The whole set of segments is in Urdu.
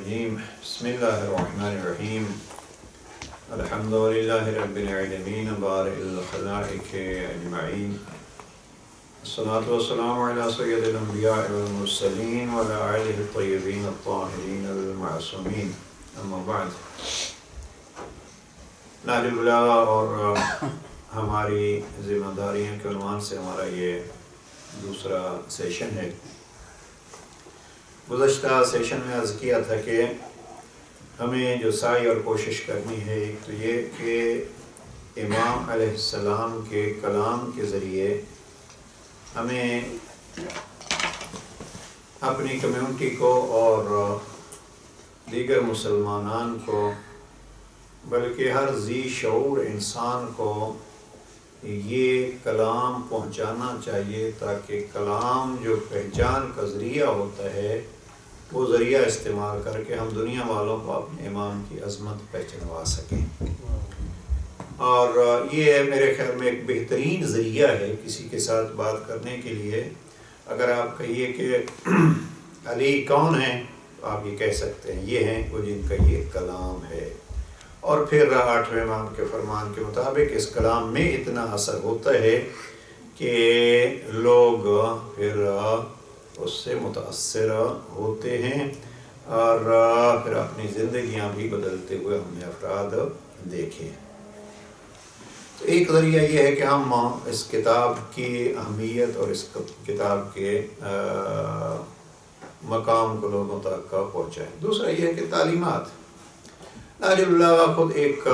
الرجيم بسم الله الرحمن الرحيم الحمد لله رب العالمين بارئ الخلائق أجمعين الصلاة والسلام على سيد الأنبياء والمرسلين وعلى آله الطيبين الطاهرين المعصومين أما بعد نہج البلاغہ اور ہماری ذمہ داریوں کے عنوان سے ہمارا یہ دوسرا سیشن ہے۔ گزشتہ سیشن میں عرض کیا تھا کہ ہمیں جو سعی اور کوشش کرنی ہے ایک تو یہ کہ امام علیہ السلام کے کلام کے ذریعے ہمیں اپنی کمیونٹی کو اور دیگر مسلمانان کو بلکہ ہر ذی شعور انسان کو یہ کلام پہنچانا چاہیے تاکہ کلام جو پہچان کا ذریعہ ہوتا ہے وہ ذریعہ استعمال کر کے ہم دنیا والوں کو اپنے امام کی عظمت پہچنوا سکیں۔ اور یہ میرے خیال میں ایک بہترین ذریعہ ہے کسی کے ساتھ بات کرنے کے لیے۔ اگر آپ کہیے کہ علی کون ہیں تو آپ یہ کہہ سکتے ہیں یہ ہیں وہ جن کا یہ کلام ہے، اور پھر 8ویں امام کے فرمان کے مطابق اس کلام میں اتنا اثر ہوتا ہے کہ لوگ پھر اس سے متاثر ہوتے ہیں اور پھر اپنی زندگیاں بھی بدلتے ہوئے ہم نے افراد دیکھے۔ تو ایک ذریعہ یہ ہے کہ ہم اس کتاب کی اہمیت اور اس کتاب کے مقام کو لوگوں تک پہنچائیں۔ دوسرا یہ ہے کہ تعلیمات۔ نہج البلاغہ خود ایک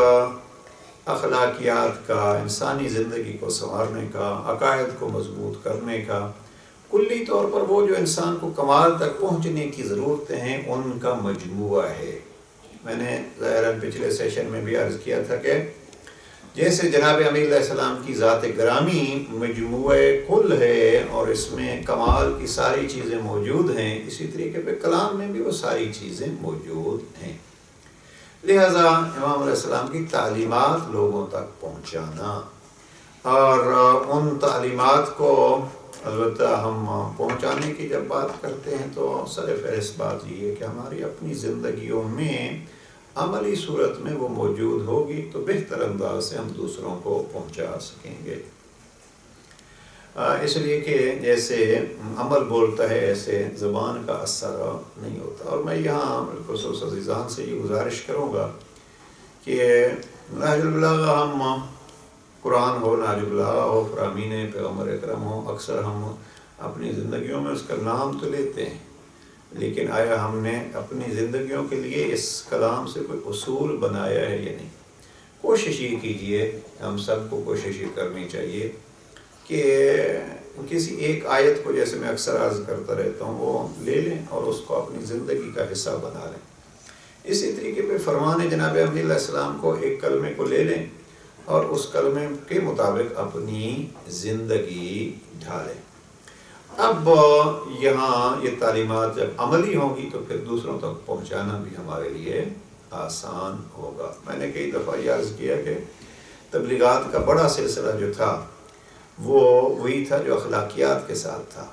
اخلاقیات کا، انسانی زندگی کو سنوارنے کا، عقائد کو مضبوط کرنے کا، کلی طور پر وہ جو انسان کو کمال تک پہنچنے کی ضرورتیں ہیں ان کا مجموعہ ہے۔ میں نے ظاہراً پچھلے سیشن میں بھی عرض کیا تھا کہ جیسے جناب امیر علیہ السلام کی ذات گرامی مجموعہ کل ہے اور اس میں کمال کی ساری چیزیں موجود ہیں، اسی طریقے پہ کلام میں بھی وہ ساری چیزیں موجود ہیں۔ لہذا امام علیہ السلام کی تعلیمات لوگوں تک پہنچانا، اور ان تعلیمات کو البتہ ہم پہنچانے کی جب بات کرتے ہیں تو سر فہرست بات یہ ہے کہ ہماری اپنی زندگیوں میں عملی صورت میں وہ موجود ہوگی تو بہتر انداز سے ہم دوسروں کو پہنچا سکیں گے۔ اس لیے کہ جیسے عمل بولتا ہے ایسے زبان کا اثر نہیں ہوتا۔ اور میں یہاں بالخصوص عزیزان سے یہ گزارش کروں گا کہ نہج البلاغہ ہم قرآن ہو، نہج البلاغہ ہو، فرامین پیغمبر اکرم ہو، اکثر ہم اپنی زندگیوں میں اس کا نام تو لیتے ہیں، لیکن آیا ہم نے اپنی زندگیوں کے لیے اس کلام سے کوئی اصول بنایا ہے یا نہیں؟ کوشش یہ کیجئے، ہم سب کو کوشش یہ کرنی چاہیے کہ کسی ایک آیت کو، جیسے میں اکثر عرض کرتا رہتا ہوں، وہ لے لیں اور اس کو اپنی زندگی کا حصہ بنا لیں۔ اسی طریقے پہ فرمان جناب علیہ السلام کو، ایک کلمے کو لے لیں اور اس کلمے کے مطابق اپنی زندگی ڈھالیں۔ اب یہاں یہ تعلیمات جب عملی ہوں گی تو پھر دوسروں تک پہنچانا بھی ہمارے لیے آسان ہوگا۔ میں نے کئی دفعہ یہ عرض کیا کہ تبلیغات کا بڑا سلسلہ جو تھا وہ وہی تھا جو اخلاقیات کے ساتھ تھا۔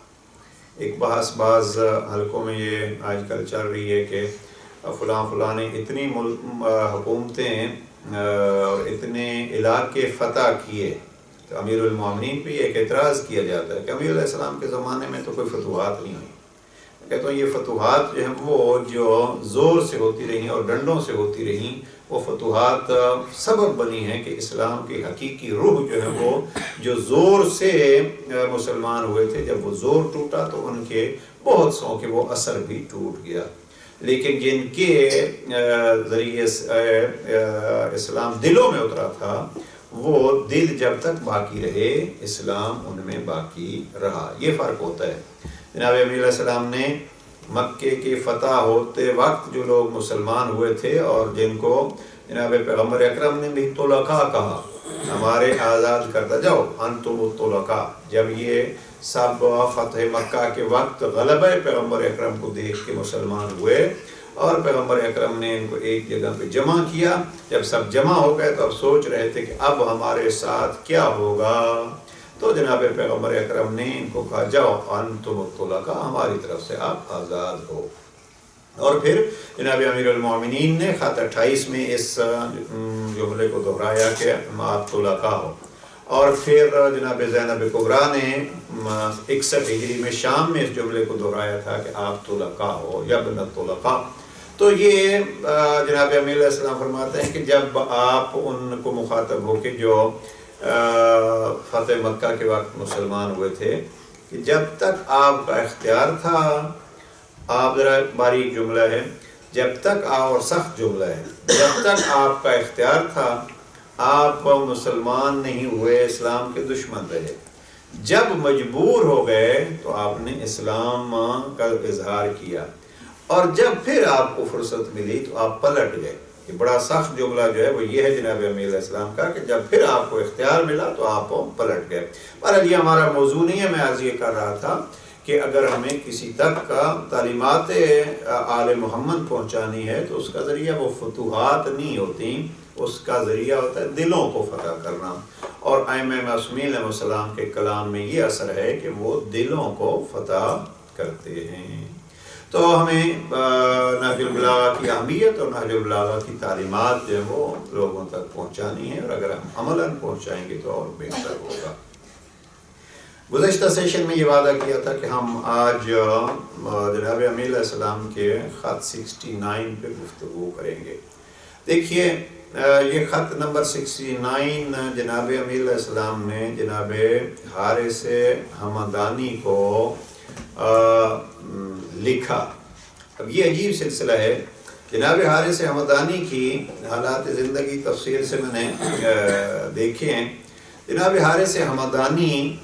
ایک بحث بعض حلقوں میں یہ آج کل چل رہی ہے کہ فلاں نے اتنی حکومتیں اور اتنے علاقے فتح کیے، تو امیر المومنین پہ ایک اعتراض کیا جاتا ہے کہ امیر علیہ السلام کے زمانے میں تو کوئی فتوحات نہیں ہوئی۔ کہتا ہوں یہ فتوحات جو ہیں وہ جو زور سے ہوتی رہیں اور ڈنڈوں سے ہوتی رہیں، وہ فتوحات سبب بنی ہیں کہ اسلام کی حقیقی روح جو ہے وہ جو زور سے مسلمان ہوئے تھے، جب وہ زور ٹوٹا تو ان کے بہت سو کے وہ اثر بھی ٹوٹ گیا۔ لیکن جن کے ذریعے اسلام دلوں میں اترا تھا، وہ دل جب تک باقی رہے اسلام ان میں باقی رہا۔ یہ فرق ہوتا ہے۔ جناب امیر علیہ السلام نے مکے کی فتح ہوتے وقت جو لوگ مسلمان ہوئے تھے اور جن کو جناب پیغمبر اکرم نے بھی طلقاء کہا، ہمارے آزاد کرتا جاؤ، انتم الطلقاء، جب یہ سب فتح مکہ کے وقت غلبہ پیغمبر اکرم کو دیکھ کے مسلمان ہوئے اور پیغمبر اکرم نے ان کو ایک جگہ پہ جمع کیا، جب سب جمع ہو گئے تو اب سوچ رہے تھے کہ اب ہمارے ساتھ کیا ہوگا، تو جناب پیغمبر اکرم نے ان کو کہا جاؤ انتم الطلقاء، ہماری طرف سے آپ آزاد ہو۔ اور پھر جناب امیر المومنین نے خط 28 میں اس جملے کو دہرایا کہ آپ طلقاء ہو، اور پھر جناب زینب کبریٰ نے 61 ہجری میں شام میں اس جملے کو دہرایا تھا کہ آپ طلقاء ہو یا ابن الطلقاء۔ تو یہ جناب امیر علیہ السلام فرماتے ہیں کہ جب آپ ان کو مخاطب ہو کے جو فتح مکہ کے وقت مسلمان ہوئے تھے، کہ جب تک آپ کا اختیار تھا، آپ ذرا باریک جملہ ہے، جب تک اور سخت جملہ ہے، جب تک آپ کا اختیار تھا آپ مسلمان نہیں ہوئے، اسلام کے دشمن رہے۔ جب مجبور ہو گئے تو آپ نے اسلام کا اظہار کیا، اور جب پھر آپ کو فرصت ملی تو آپ پلٹ گئے۔ یہ بڑا سخت جملہ جو ہے وہ یہ ہے جناب امیر علیہ السلام کا کہ جب پھر آپ کو اختیار ملا تو آپ پلٹ گئے۔ بہرحال یہ ہمارا موضوع نہیں ہے، میں عرض یہ کر رہا تھا کہ اگر ہمیں کسی تک کا تعلیمات آل محمد پہنچانی ہے تو اس کا ذریعہ وہ فتوحات نہیں ہوتی، اس کا ذریعہ ہوتا ہے دلوں کو فتح کرنا، اور ائمہ معصومین علیہ السلام کے کلام میں یہ اثر ہے کہ وہ دلوں کو فتح کرتے ہیں۔ تو ہمیں نہج البلاغہ کی اہمیت اور نہج البلاغہ کی تعلیمات جو ہے وہ لوگوں تک پہنچانی ہے، اور اگر ہم عملاً پہنچائیں گے تو اور بہتر ہوگا۔ گزشتہ سیشن میں یہ وعدہ کیا تھا کہ ہم آج جناب امیر علیہ السلام کے خط 69 پہ گفتگو کریں گے۔ دیکھیے یہ خط نمبر 69 جناب امیر علیہ السلام نے جناب حارث حمدانی کو لکھا۔ اب یہ عجیب سلسلہ ہے، جناب حارث حمدانی کی حالات زندگی تفصیل سے میں نے دیکھے ہیں۔ جناب حارث حمدانی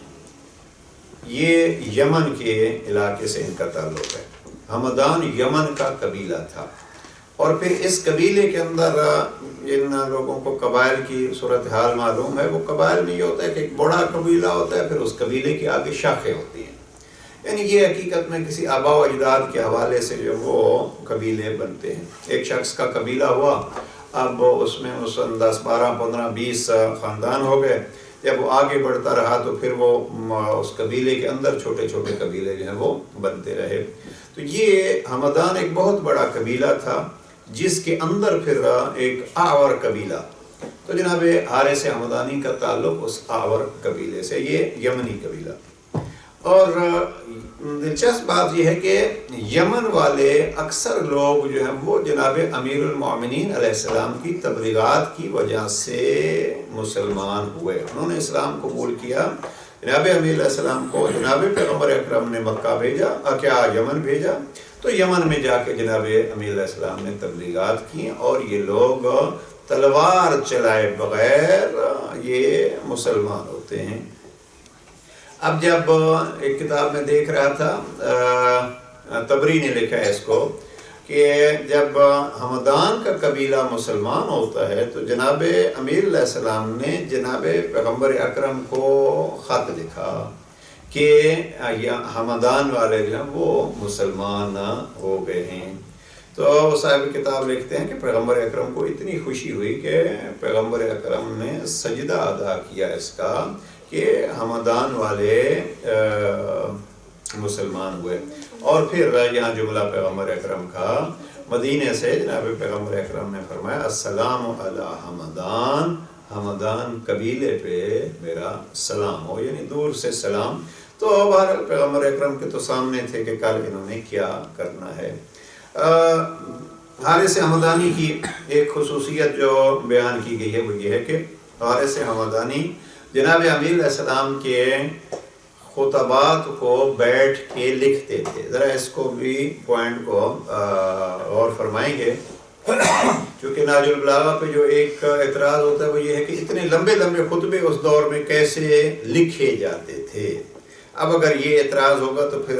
یہ یمن کے علاقے سے ان کا تعلق ہے۔ حمدان یمن کا قبیلہ تھا، اور پھر اس قبیلے کے اندر جن لوگوں کو قبائل کی صورتحال معلوم ہے، وہ قبائل میں یہ ہوتا ہے کہ ایک بڑا قبیلہ ہوتا ہے، پھر اس قبیلے کی آگے شاخیں ہوتی ہیں، یعنی یہ حقیقت میں کسی آبا و اجداد کے حوالے سے جو وہ قبیلے بنتے ہیں۔ ایک شخص کا قبیلہ ہوا، اب اس میں 10 12 15 20 خاندان ہو گئے، جب وہ آگے بڑھتا رہا تو پھر وہ اس قبیلے کے اندر چھوٹے چھوٹے قبیلے جو ہیں وہ بنتے رہے۔ تو یہ حمدان ایک بہت بڑا قبیلہ تھا جس کے اندر پھر ایک آور قبیلہ، تو جناب حارث حمدانی کا تعلق اس آور قبیلے سے، یہ یمنی قبیلہ۔ اور دلچسپ بات یہ ہے کہ یمن والے اکثر لوگ جو ہیں وہ جناب امیر المومنین علیہ السلام کی تبلیغات کی وجہ سے مسلمان ہوئے، انہوں نے اسلام قبول کیا۔ جناب امیر علیہ السلام کو جناب پیغمبر اکرم نے مکہ بھیجا، کیا یمن بھیجا، تو یمن میں جا کے جناب امیر علیہ السلام نے تبلیغات کی، اور یہ لوگ تلوار چلائے بغیر یہ مسلمان ہوتے ہیں۔ اب جب ایک کتاب میں دیکھ رہا تھا، تبری نے لکھا ہے اس کو، کہ جب حمدان کا قبیلہ مسلمان ہوتا ہے تو جناب امیر علیہ السلام نے جناب پیغمبر اکرم کو خط لکھا کہ حمدان والے جو ہیں وہ مسلمان ہو گئے ہیں۔ تو صاحب کتاب لکھتے ہیں کہ پیغمبر اکرم کو اتنی خوشی ہوئی کہ پیغمبر اکرم نے سجدہ ادا کیا اس کا کہ حمدان والے مسلمان ہوئے۔ اور پھر یہاں جملہ پیغمبر اکرم کا مدینے سے جناب پیغمبر اکرم نے فرمایا السلام علی حمدان، حمدان قبیلے پہ میرا سلام ہو، یعنی دور سے سلام۔ تو بہرحال پیغمبر اکرم کے تو سامنے تھے کہ کل انہوں نے کیا کرنا ہے۔ حارث حمدانی کی ایک خصوصیت جو بیان کی گئی ہے وہ یہ ہے کہ حارث حمدانی جناب امیر علیہ السلام کے خطبات کو بیٹھ کے لکھتے تھے۔ ذرا اس کو بھی پوائنٹ کو غور فرمائیں گے، چونکہ نہج البلاغہ پہ جو ایک اعتراض ہوتا ہے وہ یہ ہے کہ اتنے لمبے لمبے خطبے اس دور میں کیسے لکھے جاتے تھے۔ اب اگر یہ اعتراض ہوگا تو پھر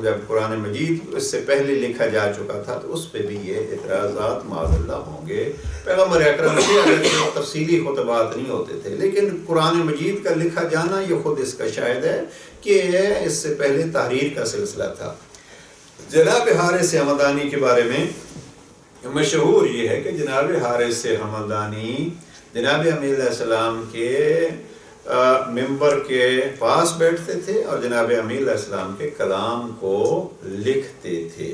جب قرآن مجید اس سے پہلے لکھا جا چکا تھا تو اس پہ بھی یہ اعتراضات معاذ اللہ ہوں گے۔ پیغمبر اکرم کے اگر تفصیلی خطبات نہیں ہوتے تھے، لیکن قرآن مجید کا لکھا جانا یہ خود اس کا شاہد ہے کہ اس سے پہلے تحریر کا سلسلہ تھا۔ جناب حارث حمدانی کے بارے میں مشہور یہ ہے کہ جناب حارث حمدانی جناب امیر علیہ السلام کے ممبر کے پاس بیٹھتے تھے اور جناب امیر علیہ السلام کے کلام کو لکھتے تھے،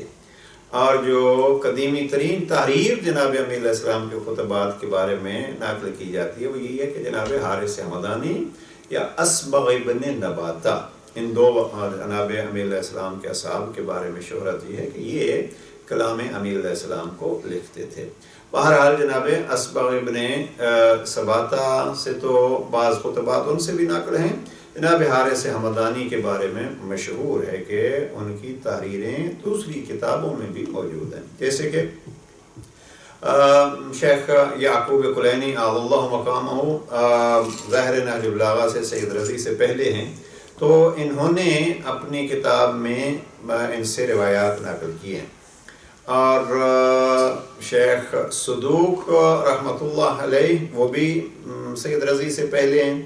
اور جو قدیمی ترین تحریر جناب امیر علیہ السلام کے خطبات کے بارے میں نقل کی جاتی ہے وہ یہی ہے کہ جناب حارث حمدانی یا اصبغ ابن نباتہ، ان دو جناب امیر علیہ السلام کے اصحاب کے بارے میں شہرت یہ ہے کہ یہ کلام امیر علیہ السلام کو لکھتے تھے۔ بہرحال جناب اصبغ ابن سباتہ سے تو بعض خطبات ان سے بھی نقل ہیں، جناب حارث حمدانی کے بارے میں مشہور ہے کہ ان کی تحریریں دوسری کتابوں میں بھی موجود ہیں، جیسے کہ شیخ یعقوب کلینی اعلی اللہ مقامہ ظاہر نہج البلاغہ سے سید رضی سے پہلے ہیں، تو انہوں نے اپنی کتاب میں ان سے روایات نقل کی ہیں، اور شیخ صدوق رحمۃ اللہ علیہ وہ بھی سید رضی سے پہلے ہیں،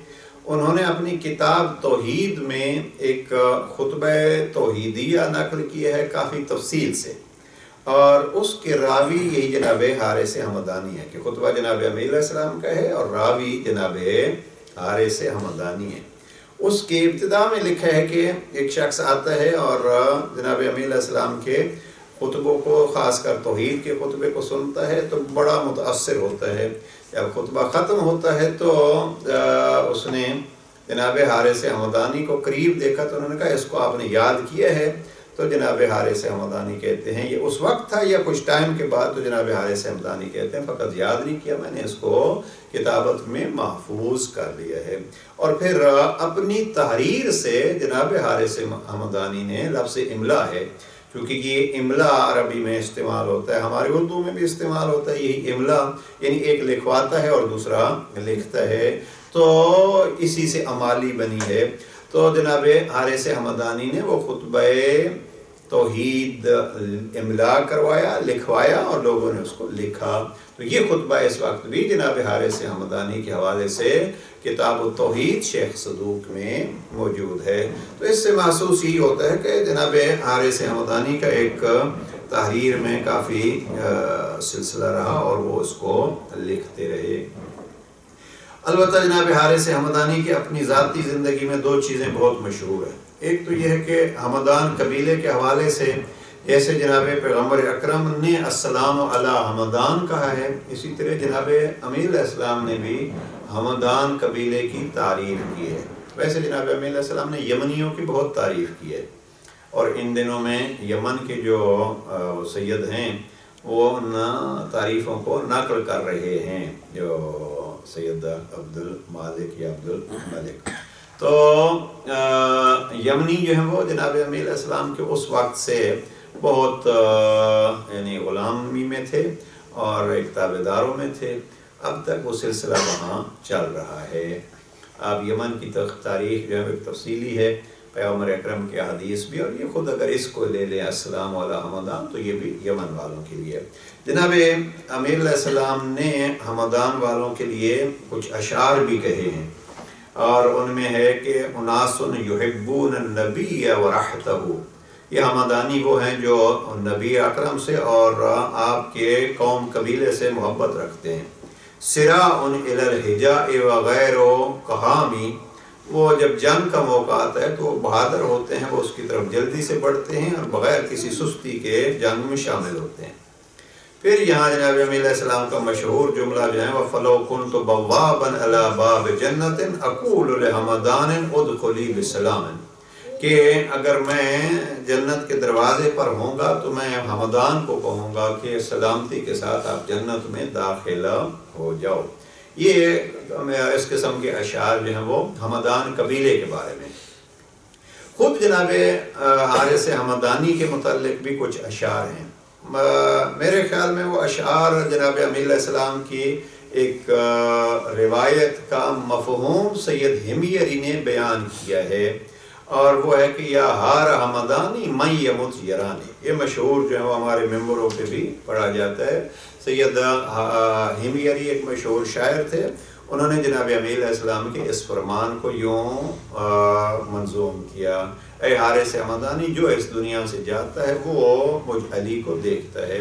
انہوں نے اپنی کتاب توحید میں ایک خطبہ توحیدیہ نقل کی ہے کافی تفصیل سے، اور اس کے راوی یہی جناب حارث حمدانی ہے کہ خطبہ جناب امیر علیہ السلام کا ہے اور راوی جناب حارث حمدانی ہے۔ اس کی ابتدا میں لکھا ہے کہ ایک شخص آتا ہے اور جناب امیر علیہ السلام کے خطبوں کو، خاص کر توحید کے خطبے کو سنتا ہے تو بڑا متاثر ہوتا ہے۔ جب خطبہ ختم ہوتا ہے تو اس نے جناب حارث حمدانی کو قریب دیکھا تو انہوں نے کہا اس کو آپ نے یاد کیا ہے؟ تو جناب حارث حمدانی کہتے ہیں یہ اس وقت تھا یا کچھ ٹائم کے بعد؟ تو جناب حارث حمدانی کہتے ہیں فقط یاد نہیں کیا، میں نے اس کو کتابت میں محفوظ کر لیا ہے۔ اور پھر اپنی تحریر سے جناب حارث حمدانی نے لفظ املا ہے، کیونکہ یہ املا عربی میں استعمال ہوتا ہے، ہمارے اردو میں بھی استعمال ہوتا ہے یہی املا، یعنی ایک لکھواتا ہے اور دوسرا لکھتا ہے، تو اسی سے امالی بنی ہے۔ تو جناب حارث حمدانی نے وہ خطبہ توحید املا کروایا، لکھوایا اور لوگوں نے اس کو لکھا۔ تو یہ خطبہ اس وقت بھی جناب حارث حمدانی کے حوالے سے کتاب التوحید شیخ صدوق میں موجود ہے۔ تو اس سے محسوس ہی ہوتا ہے کہ جناب حارث حمدانی کا ایک تحریر میں کافی سلسلہ رہا اور وہ اس کو لکھتے رہے۔ البتہ جناب حارث حمدانی کی اپنی ذاتی زندگی میں دو چیزیں بہت مشہور ہیں۔ ایک تو یہ ہے کہ حمدان قبیلے کے حوالے سے جیسے جناب پیغمبر اکرم نے السلام علی حمدان کہا ہے، اسی طرح جناب امیر علیہ السلام نے بھی حمدان قبیلے کی تعریف کی ہے۔ ویسے جناب امیر علیہ السلام نے یمنیوں کی بہت تعریف کی ہے، اور ان دنوں میں یمن کے جو سید ہیں وہ ان تعریفوں کو نقل کر رہے ہیں، جو سید عبد المالک یا عبد الملک، تو یمنی جو ہیں وہ جناب امیر علیہ السلام کے اس وقت سے بہت یعنی غلامی میں تھے اور ایک تابعداروں میں تھے، اب تک وہ سلسلہ وہاں چل رہا ہے۔ اب یمن کی تاریخ جو ہے ایک تفصیلی ہے، پیغمبر اکرم کے حدیث بھی، اور یہ خود اگر اس کو لے لیں السلام علی حمدان تو یہ بھی یمن والوں کے لیے۔ جناب امیر علیہ السلام نے حمدان والوں کے لیے کچھ اشعار بھی کہے ہیں، اور ان میں ہے کہ اناس یحبون النبی ورحتہ، یہ حمدانی وہ ہیں جو نبی اکرم سے اور آپ کے قوم قبیلے سے محبت رکھتے ہیں۔ سراء الی الحجاء وغیر کہامی، وہ جب جنگ کا موقع آتا ہے تو وہ بہادر ہوتے ہیں، وہ اس کی طرف جلدی سے بڑھتے ہیں اور بغیر کسی سستی کے جنگ میں شامل ہوتے ہیں۔ پھر یہاں جناب امیر علیہ السلام کا مشہور جملہ جو ہے وَفَلَوْ كُنْتُ بَوَّابًا عَلَى بَابِ جَنَّةٍ أَقُولُ لِحَمَدَانٍ اُدْخُلِي بِسَلَامٍ، کہ اگر میں جنت کے دروازے پر ہوں گا تو میں حمدان کو کہوں گا کہ سلامتی کے ساتھ آپ جنت میں داخل ہو جاؤ۔ یہ اس قسم کے اشعار جو ہیں وہ حمدان قبیلے کے بارے میں۔ خود جناب حارث حمدانی کے متعلق بھی کچھ اشعار ہیں، میرے خیال میں وہ اشعار جناب امیر علیہ السلام کی ایک روایت کا مفہوم سید حمیری نے بیان کیا ہے، اور وہ ہے کہ یا ہار حمدانی من یمت یرانی، یہ مشہور جو ہے وہ ہمارے ممبروں پہ بھی پڑھا جاتا ہے۔ سید حمیری ایک مشہور شاعر تھے، انہوں نے جناب امیر علیہ السلام کے اس فرمان کو یوں منظوم کیا، اے حارث حمدانی جو اس دنیا سے جاتا ہے وہ مجھ علی کو دیکھتا ہے۔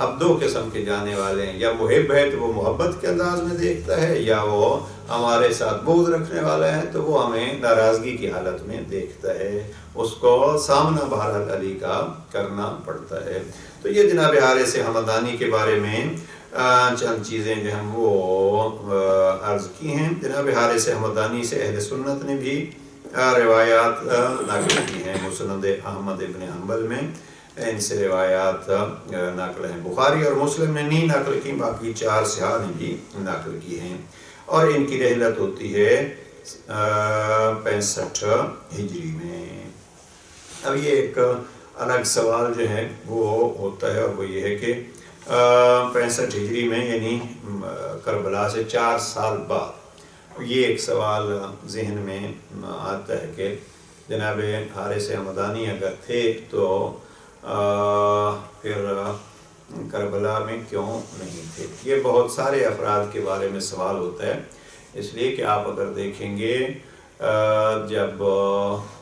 اب دو قسم کے جانے والے ہیں، یا محب ہے تو وہ محبت کے انداز میں دیکھتا ہے، یا وہ ہمارے ساتھ بغض رکھنے والا ہے تو وہ ہمیں ناراضگی کی حالت میں دیکھتا ہے، اس کو سامنا بہرحال علی کا کرنا پڑتا ہے۔ تو یہ جناب حارث حمدانی کے بارے میں چند چیزیں جو ہم وہ عرض کی ہیں۔ جناب حارث حمدانی سے اہل سنت نے بھی روایات نقل کی ہیں، مسند احمد ابن حنبل میں ان سے روایات نقل ہیں۔ بخاری اور مسلم نے نہیں نقل کی، باقی 4 سیاح نے بھی نقل کی ہیں، اور ان کی رحلت ہوتی ہے 65 ہجری میں۔ اب یہ ایک الگ سوال جو ہے وہ ہوتا ہے، اور وہ یہ ہے کہ 65 ہجری میں یعنی کربلا سے 4 سال بعد یہ ایک سوال ذہن میں آتا ہے کہ جناب حارث حمدانی اگر تھے تو پھر کربلا میں کیوں نہیں تھے؟ یہ بہت سارے افراد کے بارے میں سوال ہوتا ہے، اس لیے کہ آپ اگر دیکھیں گے جب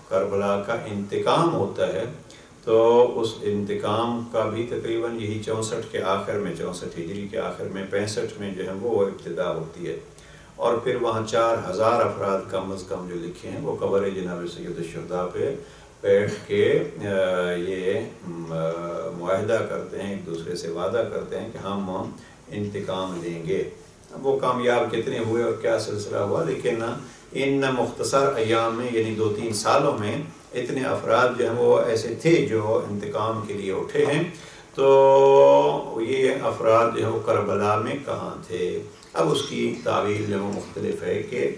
کربلا کا انتقام ہوتا ہے تو اس انتقام کا بھی تقریباً یہی 64 کے آخر میں، 64 ہجری کے آخر میں 65 میں جو ہے وہ ابتدا ہوتی ہے، اور پھر وہاں 4000 افراد کم از کم جو لکھے ہیں وہ قبر جناب سید الشہداء پہ بیٹھ کے یہ معاہدہ کرتے ہیں، ایک دوسرے سے وعدہ کرتے ہیں کہ ہم انتقام لیں گے۔ اب وہ کامیاب کتنے ہوئے اور کیا سلسلہ ہوا، لیکن ان مختصر ایام میں یعنی 2-3 سالوں میں اتنے افراد جو ہیں وہ ایسے تھے جو انتقام کے لیے اٹھے ہیں، تو یہ افراد جو ہے وہ کربلا میں کہاں تھے؟ اب اس کی تعویل جو مختلف ہے کہ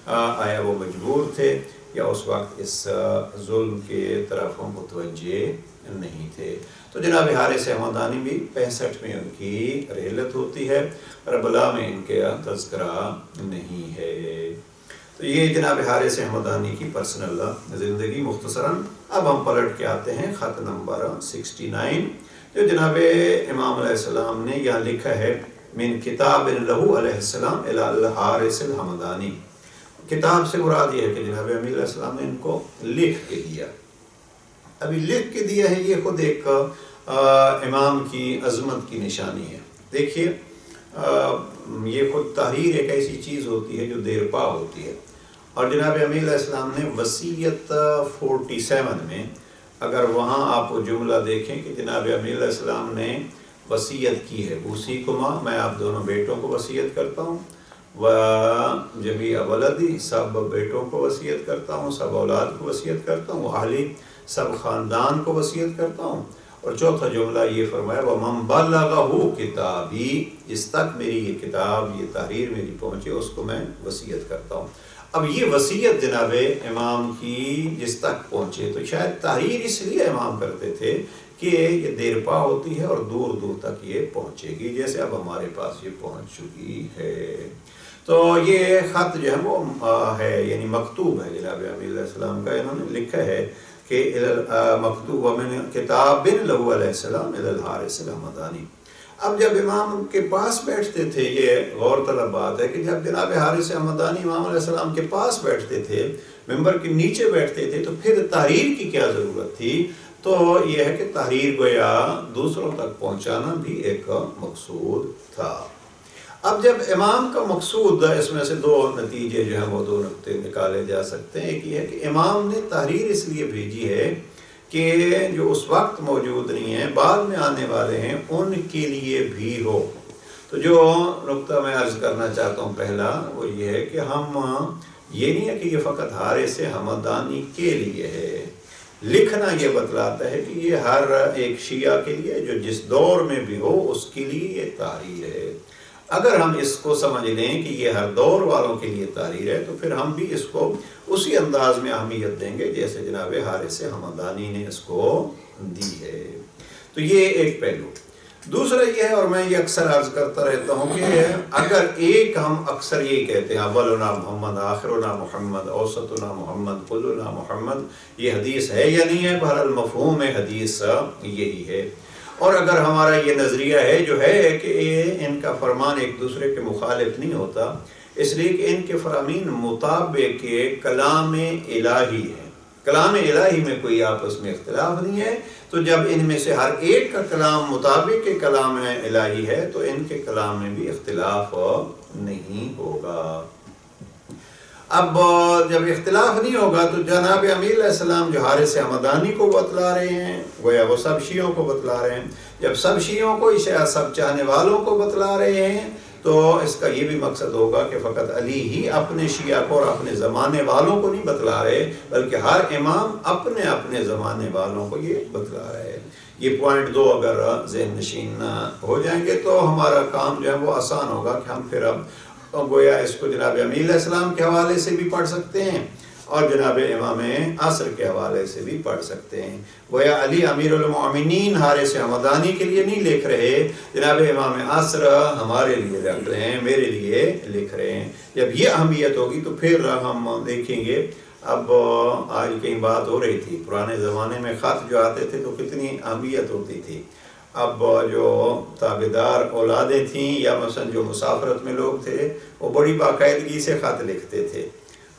آیا وہ مجبور تھے یا اس وقت اس ظلم کے طرف متوجہ نہیں تھے۔ تو جناب حارث حمدانی بھی 65 میں ان کی رحلت ہوتی ہے، کربلا میں ان کا تذکرہ نہیں ہے۔ تو یہ جناب حارث حمدانی کی پرسنل زندگی مختصراً۔ اب ہم پلٹ کے آتے ہیں خط نمبر 69 جو جناب امام علیہ السلام نے یہاں لکھا ہے، من کتاب لہو علیہ السلام الی الحارث الحمدانی۔ کتاب سے مراد یہ ہے کہ جناب امیر علیہ السلام نے ان کو لکھ کے دیا۔ ابھی لکھ کے دیا ہے، یہ خود ایک امام کی عظمت کی نشانی ہے۔ دیکھیے یہ خود تحریر ایک ایسی چیز ہوتی ہے جو دیر پا ہوتی ہے، اور جناب امیر علیہ السلام نے وصیت 47 میں اگر وہاں آپ وہ جملہ دیکھیں کہ جناب امیر علیہ السلام نے وصیت کی ہے، اوصیکما، میں آپ دونوں بیٹوں کو وصیت کرتا ہوں، و جمیع ولدی، سب بیٹوں کو وصیت کرتا ہوں، سب اولاد کو وصیت کرتا ہوں، اہلی، سب خاندان کو وصیت کرتا ہوں، اور چوتھا جملہ یہ فرمایا وَمَنْ بَلَّغَهُ کتابی، جس تک میری یہ کتاب، یہ تحریر میری پہنچے اس کو میں وصیت کرتا ہوں۔ اب یہ وصیت جناب امام کی جس تک پہنچے، تو شاید تحریر اس لیے امام کرتے تھے کہ یہ دیر پا ہوتی ہے اور دور دور تک یہ پہنچے گی، جیسے اب ہمارے پاس یہ پہنچ چکی ہے۔ تو یہ خط جو ہے وہ ہے یعنی مکتوب ہے جناب امیر علیہ السلام کا، انہوں نے لکھا ہے کہ مکتوب من کتاب لہو علیہ السلام الی الحارث الحمدانی۔ اب جب امام کے پاس بیٹھتے تھے، یہ غور طلب بات ہے کہ جب جناب حارث حمدانی امام علیہ السلام کے پاس بیٹھتے تھے، ممبر کے نیچے بیٹھتے تھے، تو پھر تحریر کی کیا ضرورت تھی؟ تو یہ ہے کہ تحریر گویا دوسروں تک پہنچانا بھی ایک مقصود تھا۔ اب جب امام کا مقصود، اس میں سے 2 نتیجے جو ہیں وہ 2 نقطے نکالے جا سکتے ہیں۔ ایک یہ ہے کہ امام نے تحریر اس لیے بھیجی ہے کہ جو اس وقت موجود نہیں ہیں، بعد میں آنے والے ہیں، ان کے لیے بھی ہو۔ تو جو نقطہ میں عرض کرنا چاہتا ہوں پہلا وہ یہ ہے کہ ہم یہ نہیں ہے کہ یہ فقط حارث حمدانی کے لیے ہے، لکھنا یہ بتلاتا ہے کہ یہ ہر ایک شیعہ کے لیے جو جس دور میں بھی ہو اس کے لیے یہ تحریر ہے۔ اگر ہم اس کو سمجھ لیں کہ یہ ہر دور والوں کے لیے تحریر ہے، تو پھر ہم بھی اس کو اسی انداز میں اہمیت دیں گے جیسے جناب حارث حمدانی نے اس کو دی ہے۔ تو یہ ایک پہلو۔ دوسرا یہ ہے، اور میں یہ اکثر عرض کرتا رہتا ہوں کہ اگر ایک ہم اکثر یہ کہتے ہیں اولنا محمد، آخرنا محمد، اوسطنا محمد، کلنا محمد، یہ حدیث ہے یا نہیں ہے؟ بہرحال مفہوم حدیث یہی ہے۔ اور اگر ہمارا یہ نظریہ ہے جو ہے کہ ان کا فرمان ایک دوسرے کے مخالف نہیں ہوتا، اس لیے کہ ان کے فرامین مطابق کلام الہی ہے، کلام الہی میں کوئی آپس میں اختلاف نہیں ہے، تو جب ان میں سے ہر ایک کا کلام مطابق کلام الہی ہے تو ان کے کلام میں بھی اختلاف نہیں ہوگا۔ اب جب اختلاف نہیں ہوگا تو جناب امیر علیہ السلام جو حارث حمدانی کو بتلا رہے ہیں، گویا وہ سب شیعوں کو بتلا رہے ہیں جب سب شیعوں کو سب چاہنے والوں کو بتلا رہے ہیں تو اس کا یہ بھی مقصد ہوگا کہ فقط علی ہی اپنے شیعہ کو اور اپنے زمانے والوں کو نہیں بتلا رہے، بلکہ ہر امام اپنے اپنے زمانے والوں کو یہ بتلا رہے ہیں۔ یہ پوائنٹ 2 اگر ذہن نشین ہو جائیں گے تو ہمارا کام جو ہے وہ آسان ہوگا کہ ہم پھر اب گویا اس کو جناب امیر علیہ السلام کے حوالے سے بھی پڑھ سکتے ہیں اور جناب امام عصر کے حوالے سے بھی پڑھ سکتے ہیں۔ گویا علی امیر المؤمنین حارث حمدانی کے لیے نہیں لکھ رہے، جناب امام عصر ہمارے لیے لکھ رہے ہیں، میرے لیے لکھ رہے ہیں۔ جب یہ اہمیت ہوگی تو پھر ہم دیکھیں گے۔ اب آج کہیں بات ہو رہی تھی، پرانے زمانے میں خط جو آتے تھے تو کتنی اہمیت ہوتی تھی۔ اب جو تابعدار اولادیں تھیں یا مثلا جو مسافرت میں لوگ تھے وہ بڑی باقاعدگی سے خط لکھتے تھے۔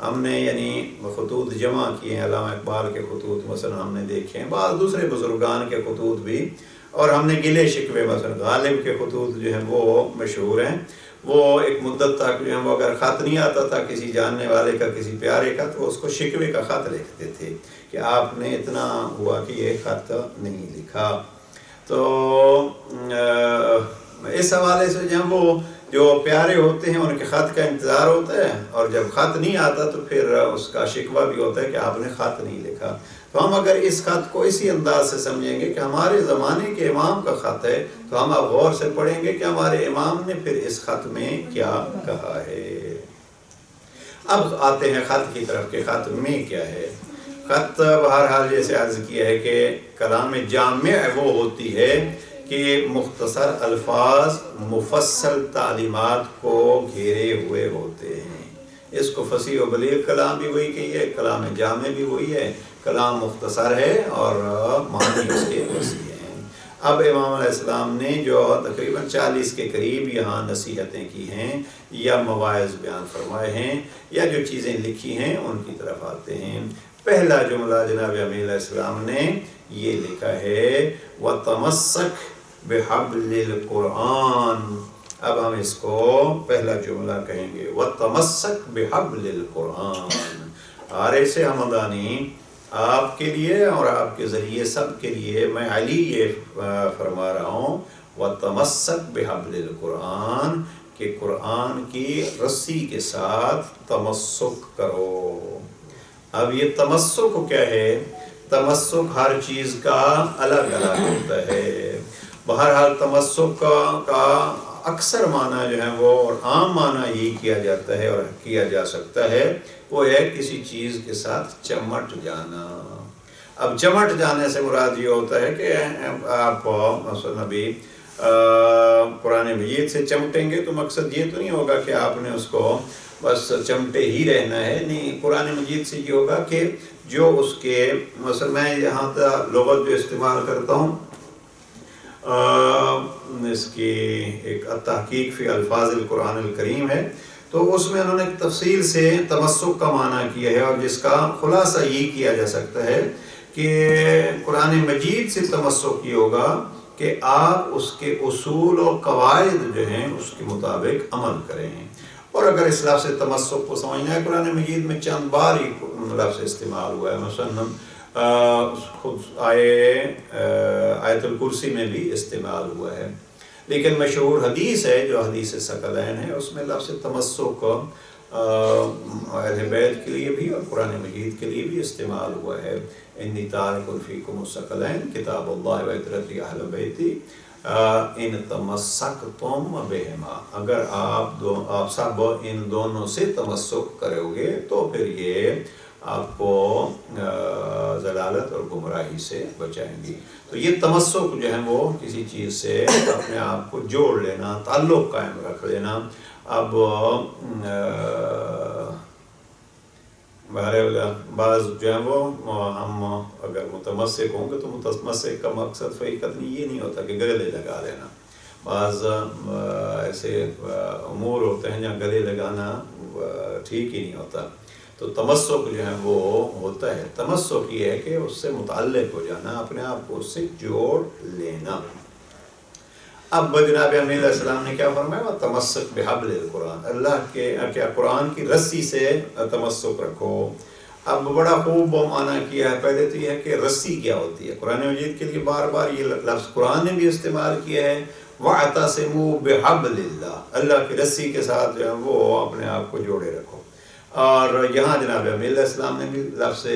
ہم نے یعنی خطوط جمع کیے ہیں، علامہ اقبال کے خطوط مثلا ہم نے دیکھے ہیں، بعض دوسرے بزرگان کے خطوط بھی، اور ہم نے گلے شکوے مثلا غالب کے خطوط جو ہیں وہ مشہور ہیں۔ وہ ایک مدت تک جو ہے وہ اگر خط نہیں آتا تھا کسی جاننے والے کا، کسی پیارے کا، تو اس کو شکوے کا خط لکھتے تھے کہ آپ نے اتنا ہوا کہ یہ خط نہیں لکھا۔ تو اس حوالے سے جو پیارے ہوتے ہیں ان کے خط کا انتظار ہوتا ہے، اور جب خط نہیں آتا تو پھر اس کا شکوہ بھی ہوتا ہے کہ آپ نے خط نہیں لکھا۔ تو ہم اگر اس خط کو اسی انداز سے سمجھیں گے کہ ہمارے زمانے کے امام کا خط ہے، تو ہم اب غور سے پڑھیں گے کہ ہمارے امام نے پھر اس خط میں کیا کہا ہے۔ اب آتے ہیں خط کی طرف کہ خط میں کیا ہے۔ خط بہرحال جیسے عرض کیا ہے کہ کلام جامع وہ ہوتی ہے کہ مختصر الفاظ مفصل تعلیمات کو گھیرے ہوئے ہوتے ہیں۔ اس کو فصیح و بلیغ کلام بھی وہی کہی ہے، کلام جامع بھی وہی ہے، کلام مختصر ہے اور معنی اس کے وسیع ہیں۔ اب امام علیہ السلام نے جو تقریباً 40 کے قریب یہاں نصیحتیں کی ہیں یا مواعظ بیان فرمائے ہیں یا جو چیزیں لکھی ہیں ان کی طرف آتے ہیں۔ پہلا جملہ جناب امیر علیہ السلام نے یہ لکھا ہے وَتَمَسَّكْ بِحَبْلِ الْقُرْآنِ۔ اب ہم اس کو پہلا جملہ کہیں گے وَتَمَسَّكْ بِحَبْلِ الْقُرْآنِ۔ حارث حمدانی آپ کے لیے اور آپ کے ذریعے سب کے لیے میں علی یہ فرما رہا ہوں وَتَمَسَّكْ بِحَبْلِ الْقُرْآنِ کہ قرآن کی رسی کے ساتھ تمسک کرو۔ اب یہ تمسک کیا ہے؟ تمسک ہر چیز کا الگ الگ ہوتا ہے۔ بہرحال تمسک کا اکثر معنی جو ہے وہ اور عام معنی یہی کیا جاتا ہے اور کیا جا سکتا ہے، وہ ہے کسی چیز کے ساتھ چمٹ جانا۔ اب چمٹ جانے سے مراد یہ ہوتا ہے کہ آپ مثلا ابھی قرآن مجید سے چمٹیں گے تو مقصد یہ تو نہیں ہوگا کہ آپ نے اس کو بس چمٹے ہی رہنا ہے، نہیں، قرآن مجید سے یہ ہوگا کہ جو اس کے مثلا میں یہاں لغت جو استعمال کرتا ہوں اس کی ایک تحقیق فی الفاظ القرآن الکریم ہے، تو اس میں انہوں نے تفصیل سے تمسک کا معنی کیا ہے، اور جس کا خلاصہ یہ کیا جا سکتا ہے کہ قرآن مجید سے تمسک یہ ہوگا کہ آپ اس کے اصول و قواعد جو ہیں اس کے مطابق عمل کریں۔ اور اگر اس لفظ تمسک کو سمجھنا ہے، قرآن مجید میں چند بار ہی لفظ استعمال ہوا ہے، مثلا خود آیت الکرسی میں بھی استعمال ہوا ہے، لیکن مشہور حدیث ہے جو حدیث ثقلین ہے، اس میں لفظ تمسک اہل بیت کے لیے بھی اور قرآن مجید کے لیے بھی استعمال ہوا ہے۔ انی تارک فیکم الثقلین کتاب اللہ و عترتی اہل بیتی ان تمسکتم بہما، اگر آپ سب ان دونوں سے تمسک کرو گے تو پھر یہ آپ کو ضلالت اور گمراہی سے بچائیں گی۔ تو یہ تمسک جو ہے وہ کسی چیز سے اپنے آپ کو جوڑ لینا، تعلق قائم رکھ لینا۔ اب بعض جو ہے وہ ہم اگر متمسک ہوں گے تو متمسک کا مقصد فقط یہ نہیں ہوتا کہ گلے لگا لینا، بعض ایسے امور ہوتے ہیں جہاں گلے لگانا ٹھیک ہی نہیں ہوتا۔ تو تمسک جو ہے وہ ہوتا ہے، تمسک یہ ہے کہ اس سے متعلق ہو جانا، اپنے آپ کو اس سے جوڑ لینا۔ اب جناب امیر علیہ السلام نے کیا فرمایا وَتَمَسَّكْ بِحَبْلِ الْقُرْآنِ، اللہ کے کیا قرآن کی رسی سے تمسک رکھو۔ اب بڑا خوب وہ معنی کیا ہے. پہلے تو یہ ہے کہ رسی کیا ہوتی ہے. قرآن مجید کے لیے بار بار یہ لفظ قرآن نے بھی استعمال کیا ہے. وَاعْتَصِمُوا بِحَبْلِ اللَّهِ، اللہ کی رسی کے ساتھ جو ہے وہ اپنے آپ کو جوڑے رکھو. اور یہاں جناب امیر علیہ السلام نے بھی لفظ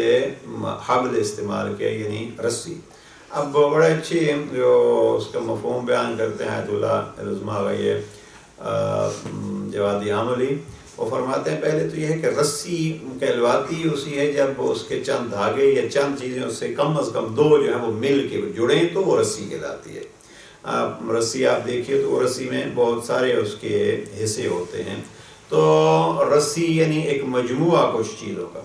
حبل استعمال کیا، یعنی رسی. اب بڑے اچھی جو اس کا مفہوم بیان کرتے ہیں آیت اللہ العظمیٰ کا یہ جوادی عاملی، وہ فرماتے ہیں پہلے تو یہ ہے کہ رسی کہلواتی اسی ہے جب اس کے چند دھاگے یا چند چیزیں اس سے کم از کم دو جو ہیں وہ مل کے جڑیں تو وہ رسی کہلاتی ہے. رسی آپ دیکھیے تو رسی میں بہت سارے اس کے حصے ہوتے ہیں. تو رسی یعنی ایک مجموعہ کچھ چیزوں کا.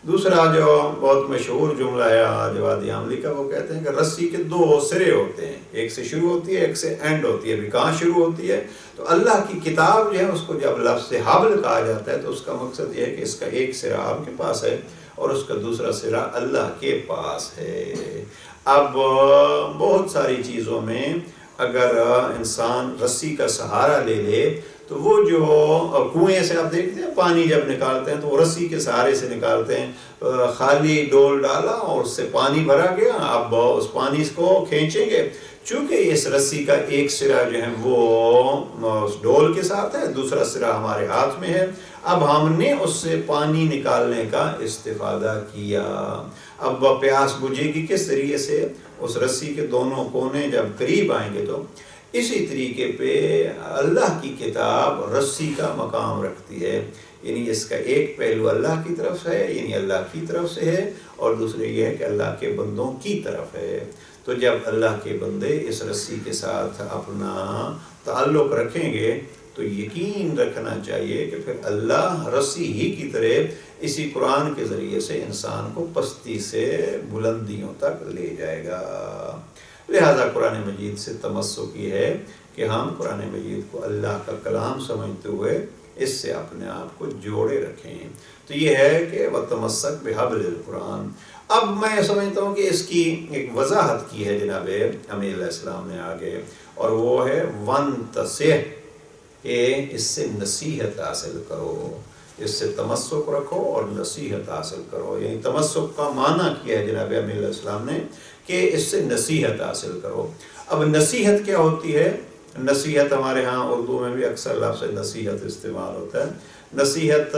دوسرا جو بہت مشہور جملہ ہے جوادی عاملی کا، وہ کہتے ہیں کہ رسی کے دو سرے ہوتے ہیں، ایک سے شروع ہوتی ہے ایک سے اینڈ ہوتی ہے. ابھی کہاں شروع ہوتی ہے؟ تو اللہ کی کتاب جو ہے اس کو جب لفظ حبل کہا جاتا ہے تو اس کا مقصد یہ ہے کہ اس کا ایک سرا آپ کے پاس ہے اور اس کا دوسرا سرا اللہ کے پاس ہے. اب بہت ساری چیزوں میں اگر انسان رسی کا سہارا لے لے تو وہ جو کنویں سے آپ دیکھتے ہیں پانی جب نکالتے ہیں تو وہ رسی کے سہارے سے نکالتے ہیں. خالی ڈول ڈالا اور اس سے پانی بھرا گیا، اب اس پانی کو کھینچیں گے. چونکہ اس رسی کا ایک سرا جو ہے وہ اس ڈول کے ساتھ ہے، دوسرا سرا ہمارے ہاتھ میں ہے. اب ہم نے اس سے پانی نکالنے کا استفادہ کیا. اب پیاس بجھے گی کس طریقے سے؟ اس رسی کے دونوں کونے جب قریب آئیں گے تو اسی طریقے پہ اللہ کی کتاب رسی کا مقام رکھتی ہے. یعنی اس کا ایک پہلو اللہ کی طرف ہے، یعنی اللہ کی طرف سے ہے، اور دوسرے یہ ہے کہ اللہ کے بندوں کی طرف ہے. تو جب اللہ کے بندے اس رسی کے ساتھ اپنا تعلق رکھیں گے تو یقین رکھنا چاہیے کہ پھر اللہ رسی ہی کی طرح اسی قرآن کے ذریعے سے انسان کو پستی سے بلندیوں تک لے جائے گا. لہذا قرآن مجید سے تمسک یہ ہے کہ ہم قرآن مجید کو اللہ کا کلام سمجھتے ہوئے اس سے اپنے آپ کو جوڑے رکھیں. تو یہ ہے کہ وَتَمَسَّكْ بِحَبْلِ الْقُرْآنِ. اب میں سمجھتا ہوں کہ اس کی ایک وضاحت کی ہے جناب امیر علیہ السلام نے آگے، اور وہ ہے وَانْتَصِحْ، کہ اس سے نصیحت حاصل کرو، اس سے تمسک رکھو اور نصیحت حاصل کرو. یعنی تمسک کا معنی کیا ہے جناب امیر علیہ السلام نے کہ اس سے نصیحت حاصل کرو. اب نصیحت کیا ہوتی ہے؟ نصیحت ہمارے ہاں اردو میں بھی اکثر لفظ نصیحت استعمال ہوتا ہے. نصیحت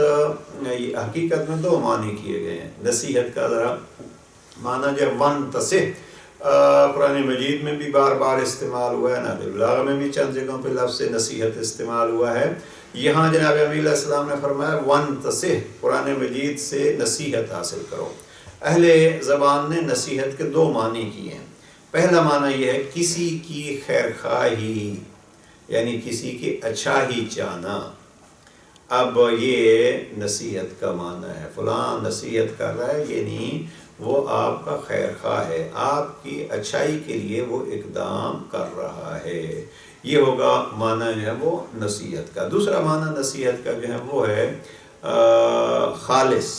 حقیقت میں دو معنی کیے گئے ہیں. نصیحت کا ذرا معنی جو وَانْتَصِحْ قرآن مجید میں بھی بار بار استعمال ہوا ہے، نحو البلاغہ میں بھی چند جگہوں پہ لفظ نصیحت استعمال ہوا ہے. یہاں جناب امیر علیہ السلام نے فرمایا وَانْتَصِحْ، قرآن مجید سے نصیحت حاصل کرو. اہل زبان نے نصیحت کے دو معنی کیے ہیں. پہلا معنی یہ ہے کسی کی خیر خواہی، یعنی کسی کی اچھائی چاہنا. اب یہ نصیحت کا معنی ہے، فلاں نصیحت کر رہا ہے یعنی وہ آپ کا خیر خواہ ہے، آپ کی اچھائی کے لیے وہ اقدام کر رہا ہے. یہ ہوگا معنی جو ہے وہ نصیحت کا. دوسرا معنی نصیحت کا جو ہے وہ ہے خالص.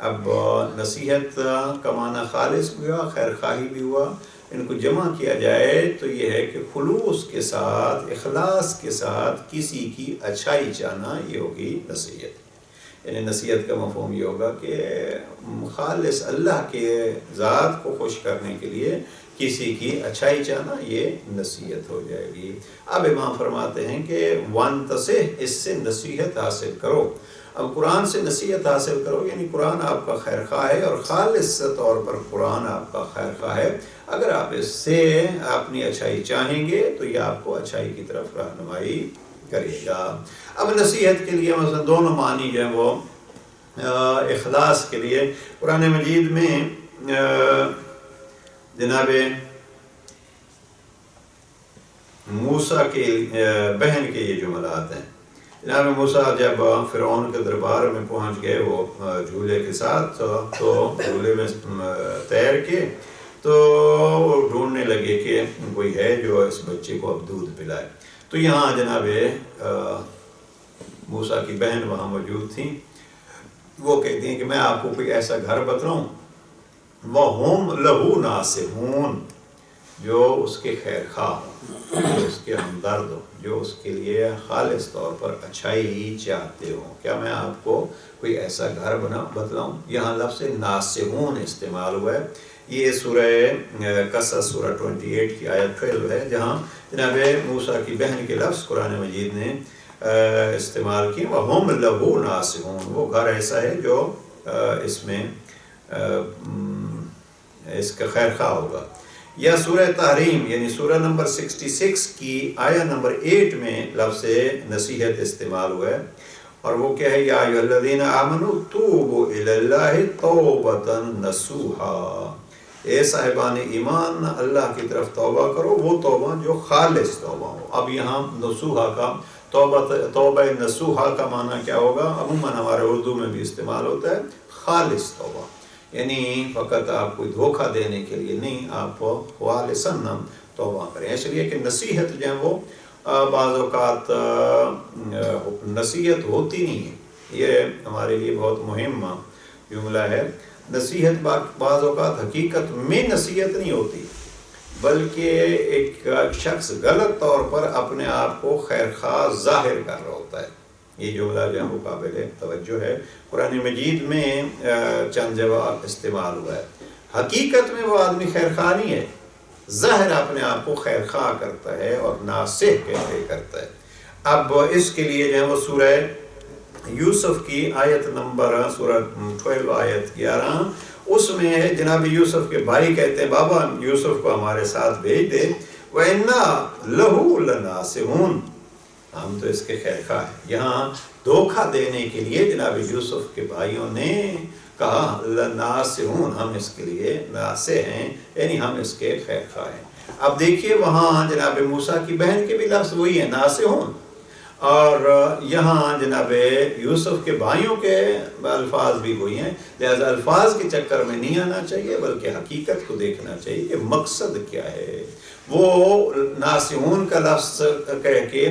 اب نصیحت کا معنی خالص بھی ہوا، خیر خواہی بھی ہوا. ان کو جمع کیا جائے تو یہ ہے کہ خلوص کے ساتھ، اخلاص کے ساتھ کسی کی اچھائی چاہنا، یہ ہوگی نصیحت. یعنی نصیحت کا مفہوم یہ ہوگا کہ خالص اللہ کے ذات کو خوش کرنے کے لیے کسی کی اچھائی چاہنا، یہ نصیحت ہو جائے گی. اب امام فرماتے ہیں کہ وَانْتَصِحْ، اس سے نصیحت حاصل کرو. اب قرآن سے نصیحت حاصل کرو یعنی قرآن آپ کا خیر خواہ ہے اور خالص طور پر قرآن آپ کا خیر خواہ ہے. اگر آپ اس سے اپنی اچھائی چاہیں گے تو یہ آپ کو اچھائی کی طرف رہنمائی کرے گا. اب نصیحت کے لیے مثلا دونوں معنی جو ہیں وہ اخلاص کے لیے قرآن مجید میں جناب موسیٰ کے بہن کے یہ جملات ہیں. جناب موسیٰ جب فرعون کے دربار میں پہنچ گئے وہ جھولے کے ساتھ، تو جھولے میں تیر کے تو وہ ڈھونڈنے لگے کہ کوئی ہے جو اس بچے کو اب دودھ پلائے. تو یہاں جناب موسیٰ کی بہن وہاں موجود تھیں. وہ کہتی ہیں کہ میں آپ کو کوئی ایسا گھر بتلاؤں وَهُمْ لَهُ نَاصِحُونَ، جو اس کے خیر خواہ ہوں. جو اس کے ہمدرد ہو، جو اس کے لیے خالص طور پر اچھائی ہی چاہتے ہوں۔ کیا میں آپ کو کوئی ایسا گھر بتلاؤں؟ یہاں لفظ ناصحون استعمال ہوا ہے۔ یہ سورہ قصص سورہ 28 کی آیت 12 ہے، جہاں جناب موسیٰ کی بہن کے لفظ قرآن مجید نے استعمال کیے، وَهُمْ لَهُ نَاصِحُونَ۔ وہ گھر ایسا ہے جو اس میں اس کا خیر خواہ ہوگا۔ یا سورہ تحریم یعنی سورہ نمبر 66 کی آیہ نمبر 8 میں لفظ نصیحت استعمال ہوا ہے، اور وہ کیا ہے؟ یا ایھا الذین آمنوا توبوا الی اللہ توبۃ نصوحا۔ اے صاحبان ایمان، اللہ کی طرف توبہ کرو، وہ توبہ جو خالص توبہ ہو۔ اب یہاں نصوحا کا توبہ نصوحا کا معنی کیا ہوگا؟ عموماً ہمارے اردو میں بھی استعمال ہوتا ہے خالص توبہ، یعنی فقط آپ کوئی دھوکہ دینے کے لیے نہیں، آپ خالصاً توبہ کریں۔ اس لیے کہ نصیحت جو ہے وہ بعض اوقات نصیحت ہوتی نہیں ہے، یہ ہمارے لیے بہت مہم جملہ ہے۔ نصیحت بعض اوقات حقیقت میں نصیحت نہیں ہوتی، بلکہ ایک شخص غلط طور پر اپنے آپ کو خیر خواہ ظاہر کر رہا ہوتا ہے۔ یہ جملہ جو ہے وہ قابل توجہ ہے۔ قرآن مجید میں چند جواب استعمال ہوا ہے۔ حقیقت میں وہ آدمی خیر خواہ نہیں ہے، ظاہر اپنے آپ کو خیر خواہ کرتا ہے اور ناصح کہتے کرتا ہے۔ اب اس کے لیے جو ہے وہ سورہ یوسف کی آیت نمبر سورہ 12 آیت 11، اس میں جناب یوسف کے بھائی کہتے ہیں بابا یوسف کو ہمارے ساتھ بھیج دے، وَإِنَّا لَهُ لَنَاصِحُونَ، ہم تو اس کے خیر خواہ ہیں۔ یہاں دھوکہ دینے کے لیے جناب یوسف کے بھائیوں نے کہا لَنَاصِحُونَ، ہم اس کے لیے ناصح ہیں، یعنی ہم اس کے خیر خواہ ہیں۔ اب دیکھیے وہاں جناب موسیٰ کی بہن کے بھی لفظ وہی ہیں ناصحون، اور یہاں جناب یوسف کے بھائیوں کے الفاظ بھی وہی ہیں۔ لہذا الفاظ کے چکر میں نہیں آنا چاہیے، بلکہ حقیقت کو دیکھنا چاہیے کہ مقصد کیا ہے۔ وہ ناصحون کا لفظ کہہ کے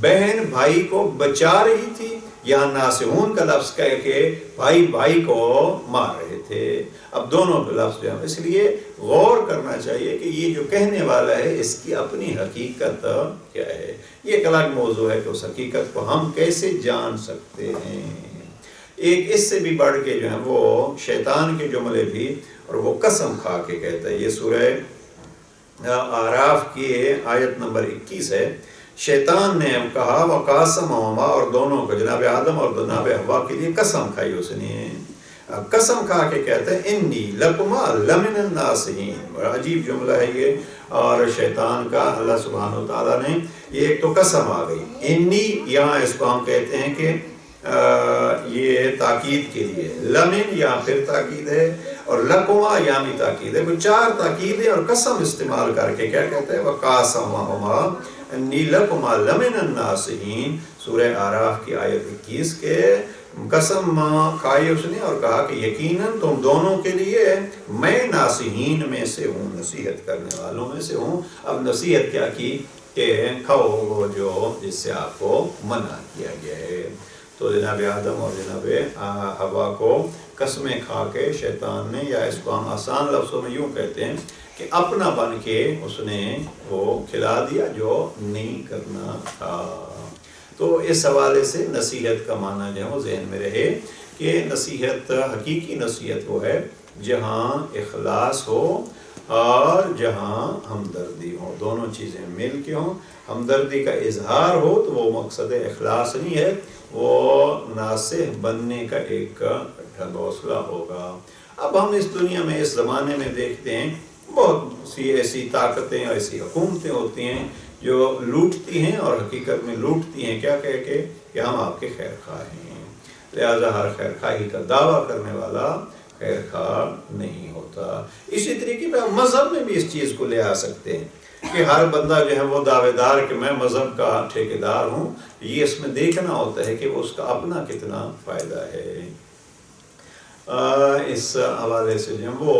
بہن بھائی کو بچا رہی تھی، یا ناصحون کا لفظ کہہ کے بھائی بھائی کو مار رہے تھے۔ اب دونوں کے لفظ جو ہے، اس لیے غور کرنا چاہیے کہ یہ جو کہنے والا ہے اس کی اپنی حقیقت کیا ہے۔ یہ ایک الگ موضوع ہے کہ اس حقیقت کو ہم کیسے جان سکتے ہیں۔ ایک اس سے بھی بڑھ کے جو ہے وہ شیطان کے جملے بھی، اور وہ قسم کھا کے کہتا ہے۔ یہ سورہ اعراف کی آیت نمبر 21 ہے۔ شیطان نے کہا وقاسمہما، اور دونوں کو جناب آدم اور جناب حوا کے لیے قسم کھائی اس نے۔ قسم کھا کے کہتے ہیں انی لکما لمن الناصحین، بڑا عجیب جملہ ہے یہ، اور شیطان کا اللہ سبحانہ وتعالیٰ نے یہ ایک تو قسم آ گئی، انی یہاں اس کو ہم کہتے ہیں کہ یہ تاکید کے لیے، لمن یہاں پھر تاکید ہے، اور لکما یہاں بھی تاکید ہے۔ وہ چار تاکیدیں اور قسم استعمال کر کے کیا کہتے ہیں وقاسمہما انی لکما لمن الناصحین۔ سورہ اعراف کی آیت 21 کے قسم کھائی اس نے اور کہا کہ یقیناً تم دونوں کے لیے میں ناصحین میں سے ہوں، نصیحت کرنے والوں میں سے ہوں۔ اب نصیحت کیا کی کہ کھاؤ وہ جو جس سے آپ کو منع کیا گیا ہے۔ تو جناب آدم اور جناب حوا کو قسمیں کھا کے شیطان نے، یا اس کو ہم آسان لفظوں میں یوں کہتے ہیں کہ اپنا بن کے اس نے وہ کھلا دیا جو نہیں کرنا تھا۔ تو اس حوالے سے نصیحت کا معنی جو ہے وہ ذہن میں رہے کہ نصیحت، حقیقی نصیحت وہ ہے جہاں اخلاص ہو اور جہاں ہمدردی ہو، دونوں چیزیں مل کے ہوں۔ ہمدردی کا اظہار ہو تو وہ مقصد اخلاص نہیں ہے، وہ ناصح بننے کا ایک حوصلہ ہوگا۔ اب ہم اس دنیا میں اس زمانے میں دیکھتے ہیں بہت سی ایسی طاقتیں، ایسی حکومتیں ہوتی ہیں جو لوٹتی ہیں، اور حقیقت میں لوٹتی ہیں کیا کہہ کے کہ ہم آپ کے خیر خواہ ہیں۔ لہذا ہر خیر خواہی کا دعویٰ کرنے والا خیر خواہ نہیں ہوتا۔ اسی طریقے پہ ہم مذہب میں بھی اس چیز کو لے آ سکتے ہیں کہ ہر بندہ جو ہے وہ دعوے دار کہ میں مذہب کا ٹھیکیدار ہوں، یہ اس میں دیکھنا ہوتا ہے کہ وہ اس کا اپنا کتنا فائدہ ہے۔ اس حوالے سے جو ہے وہ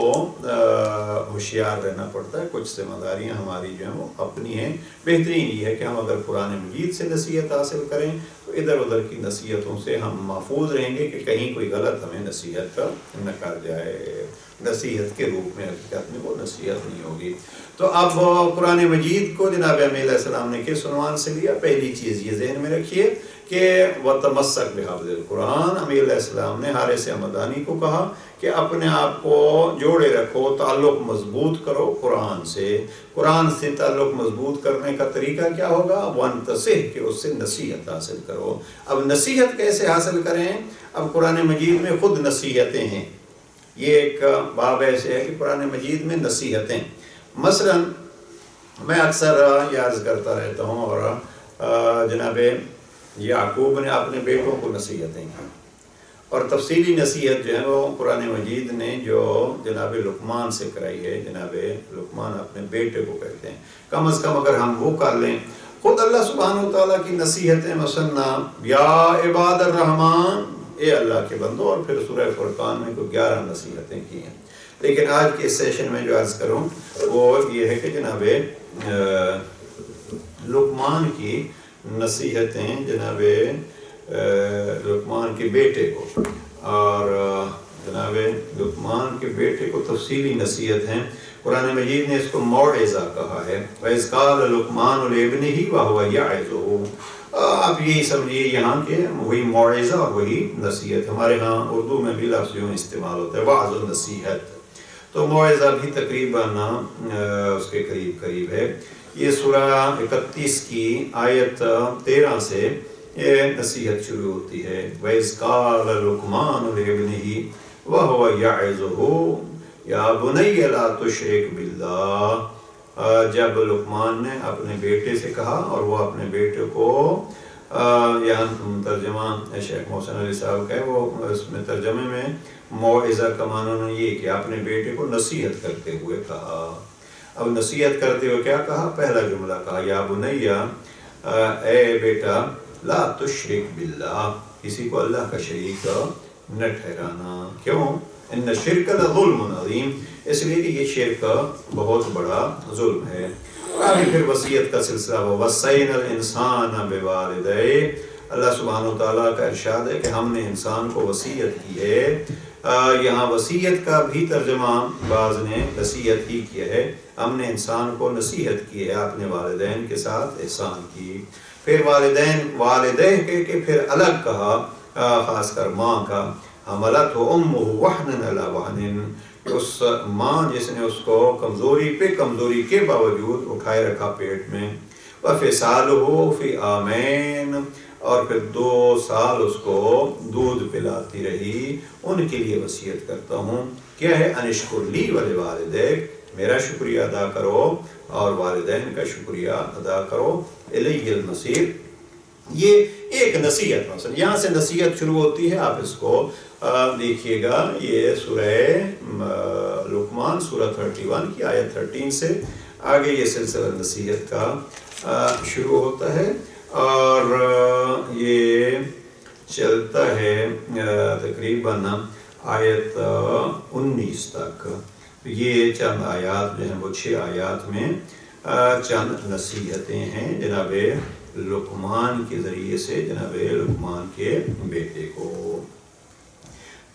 ہوشیار رہنا پڑتا ہے۔ کچھ ذمہ داریاں ہماری جو ہیں وہ اپنی ہیں۔ بہترین یہ ہے کہ ہم اگر قرآن مجید سے نصیحت حاصل کریں تو ادھر ادھر کی نصیحتوں سے ہم محفوظ رہیں گے کہ کہیں کوئی غلط ہمیں نصیحت نہ کر جائے۔ نصیحت کے روپ میں حقیقت میں وہ نصیحت نہیں ہوگی۔ تو اب قرآن مجید کو جناب امین علیہ السلام نے کس عنوان سے لیا؟ پہلی چیز یہ ذہن میں رکھیے کہ وَتَمَسَّكْ بِحَبْلِ الْقُرْآنِ، امین علیہ السلام نے حارث حمدانی کو کہا کہ اپنے آپ کو جوڑے رکھو، تعلق مضبوط کرو قرآن سے۔ قرآن سے تعلق مضبوط کرنے کا طریقہ کیا ہوگا؟ وَانْتَصِحْ، کہ اس سے نصیحت حاصل کرو۔ اب نصیحت کیسے حاصل کریں؟ اب قرآن مجید میں خود نصیحتیں ہیں، یہ ایک باب ایسے ہے کہ قرآن مجید میں نصیحتیں، مثلا میں اکثر یاد کرتا رہتا ہوں، اور جناب یعقوب نے اپنے بیٹوں کو نصیحتیں کی، اور تفصیلی نصیحت جو ہے وہ قرآن مجید نے جو جناب لقمان سے کرائی ہے۔ جناب لقمان اپنے بیٹے کو کہتے ہیں، کم از کم اگر ہم وہ کر لیں، خود اللہ سبحانہ و تعالیٰ کی نصیحتیں، مثلا یا عباد الرحمن، اے اللہ کے بندو، اور پھر سورہ فرقان میں کوئی 11 نصیحتیں کی ہیں۔ لیکن آج کے اس سیشن میں جو عرض کروں وہ یہ ہے کہ جناب لقمان کی نصیحتیں جناب لقمان کے بیٹے کو، اور جناب لقمان کے بیٹے کو تفصیلی نصیحت ہیں۔ قرآن مجید نے اس کو موعظہ کہا ہے، وَإِذْ قَالَ لُقْمَانُ لِابْنِهِ وَهُوَ يَعِظُهُ۔ آپ یہی سمجھیے یہاں کے وہی موعظہ اور وہی نصیحت، ہمارے ہاں اردو میں بھی لفظ یوں استعمال ہوتا ہے، وعظ و نصیحت، تو موعظہ بھی تقریباً اس کے قریب ہے۔ یہ سورہ 31 کی آیت 13 سے یہ نصیحت شروع ہوتی ہے، وَإِذْ قَالَ لُقْمَانُ لِابْنِهِ وَهُوَ يَعِظُهُ يَا بُنَيَّ لَا تُشْرِكْ بِاللَّهِ۔ جب لقمان نے اپنے بیٹے سے کہا، اور وہ اپنے بیٹے کو، یہاں ترجمہ شیخ محسن علی صاحب کا ہے، وہ اس میں ترجمے میں موعظہ کا معنی انہوں نے یہ کہ اپنے بیٹے کو نصیحت کرتے ہوئے کہا۔ اب نصیحت کرتے ہوئے کیا کہا؟ پہلا جملہ کہا یا بنیا، اے بیٹا، لا تشرک باللہ، کسی کو اللہ کا شریک نہ ٹھہرانا۔ کیوں؟ ان الشرک لظلم عظیم، اس لیے کہ یہ شرک بہت بڑا ظلم ہے۔ آگے پھر وصیت کا سلسلہ ہو، وصینا الانسان بوالدیہ، اللہ سبحانہ و تعالیٰ کا ارشاد ہے کہ ہم نے انسان کو وصیت کی ہے۔ یہاں وصیت کا بھی ترجمہ بعض نے نصیحت ہی کیا ہے، ہم نے انسان کو نصیحت کی ہے، اپنے والدین کے ساتھ احسان کی۔ پھر والدہ کے پھر الگ کہا، خاص کر ماں کا، حملتہ امہ وہنا علی وہن، اس ماں جس نے اس کو کمزوری پہ کمزوری کے باوجود اٹھائے رکھا پیٹ میں، وفصالہ فی عامین، اور پھر 2 سال اس کو دودھ پلاتی رہی۔ ان کے لیے وصیت کرتا ہوں، کیا ہے؟ ان اشکر لی ولوالدیک، میرا شکریہ ادا کرو اور والدین کا شکریہ ادا کرو، الی المصیر۔ یہ ایک نصیحت، مثلا یہاں سے نصیحت شروع ہوتی ہے، آپ اس کو دیکھیے گا، یہ سورہ لقمان سورہ 31 کی آیت 13 سے آگے یہ سلسلہ نصیحت کا شروع ہوتا ہے، اور یہ چلتا ہے تقریباً آیت 19 تک۔ یہ چند آیات جو ہیں وہ 6 آیات میں چند نصیحتیں ہیں جناب لقمان کے ذریعے سے جناب لقمان کے بیٹے کو۔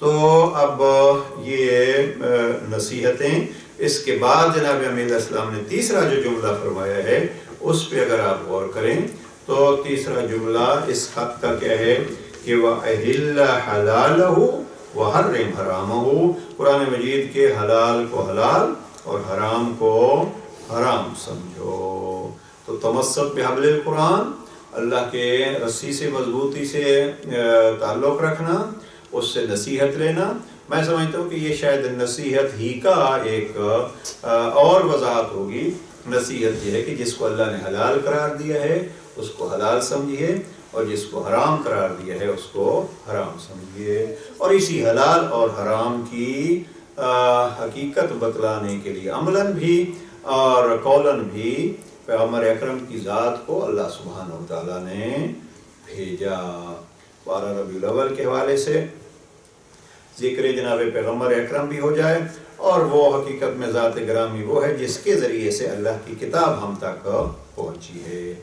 تو اب یہ نصیحتیں، اس کے بعد جناب امین علیہ السلام نے تیسرا جو جملہ فرمایا ہے اس پہ اگر آپ غور کریں تو تیسرا جملہ اس خط کا کیا ہے کہ وَأَحِلَّ حَلَالَهُ وَحَرِّمْ حَرَامَهُ، قرآن مجید کے حلال کو حلال اور حرام کو حرام سمجھو۔ تو تمسک بحبل القرآن، اللہ کے رسی سے مضبوطی سے تعلق رکھنا، اس سے نصیحت لینا۔ میں سمجھتا ہوں کہ یہ شاید نصیحت ہی کا ایک اور وضاحت ہوگی۔ نصیحت یہ ہے کہ جس کو اللہ نے حلال قرار دیا ہے اس کو حلال سمجھیے، اور جس کو حرام قرار دیا ہے اس کو حرام سمجھیے، اور اسی حلال اور حرام کی حقیقت بتلانے کے لیے عملاً بھی اور قولاً بھی پیغمبر اکرم کی ذات کو اللہ سبحانہ و تعالیٰ نے بھیجا۔ 12 ربیع الاول کے حوالے سے ذکر جناب پیغمبر اکرم بھی ہو جائے، اور وہ حقیقت میں ذات گرامی وہ ہے جس کے ذریعے سے اللہ کی کتاب ہم تک پہنچی ہے۔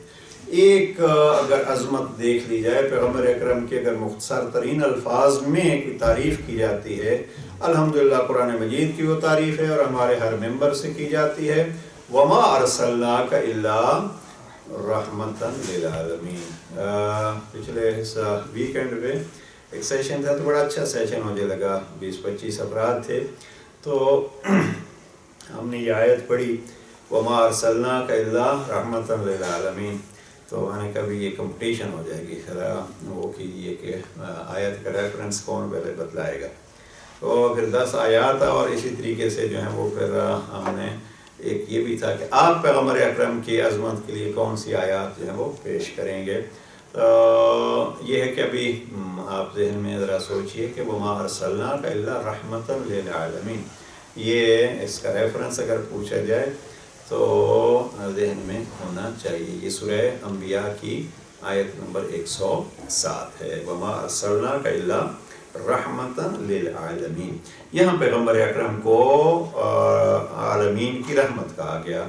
ایک اگر عظمت دیکھ لی جائے پیغمبر اکرم کے، اگر مختصر ترین الفاظ میں کوئی تعریف کی جاتی ہے، الحمدللہ قرآن مجید کی وہ تعریف ہے اور ہمارے ہر ممبر سے کی جاتی ہے، وَمَا أَرْسَلْنَاكَ إِلَّا رَحْمَةً لِلْعَالَمِينَ۔ پچھلے ویکینڈ پہ ایک سیشن تھا تو بڑا اچھا سیشن مجھے لگا، 20-25 افراد تھے، تو ہم نے یہ آیت پڑھی وَمَا أَرْسَلْنَاكَ إِلَّا رَحْمَةً لِلْعَالَمِينَ، تو میں نے کہا بھی یہ کمپٹیشن ہو جائے گی، ذرا وہ کیجیے کہ آیت کا ریفرنس کون پہلے بتلائے گا، تو پھر 10 آیات اور اسی طریقے سے جو ہے وہ پھر ہم نے ایک یہ بھی تھا کہ آپ پیغمبر اکرم کی عظمت کے لیے کون سی آیات جو ہیں وہ پیش کریں گے۔ یہ ہے کہ ابھی آپ ذہن میں ذرا سوچئے کہ وَمَا أَرْسَلْنَاكَ إِلَّا رَحْمَةً لِلْعَالَمِينَ، یہ اس کا ریفرنس اگر پوچھا جائے تو ذہن میں ہونا چاہیے۔ یہ سورہ انبیاء کی آیت نمبر 107 ہے، وَمَا أَرْسَلْنَاكَ إِلَّا رَحْمَةً لِلْعَالَمِينَ۔ یہاں پیغمبر اکرم کو عالمین کی رحمت کہا گیا۔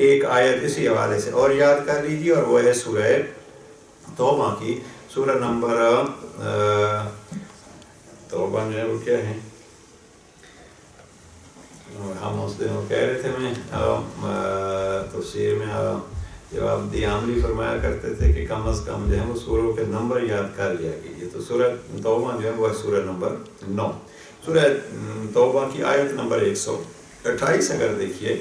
ایک آیت اسی حوالے سے اور یاد کر لیجیے، اور وہ ہے سورہ توبہ کی، سورہ نمبر توبہ جو ہے وہ کیا ہے، ہم اس دن وہ کہہ رہے تھے، میں تفسیر میں جب آپ دیاملی فرمایا کرتے تھے کہ کم از کم جو ہے وہ سوروں کے نمبر یاد کر لیا کیجیے، تو سورہ توبہ جو ہے وہ ہے سورہ نمبر 9، سورہ توبہ کی آیت نمبر 128 اگر دیکھیے،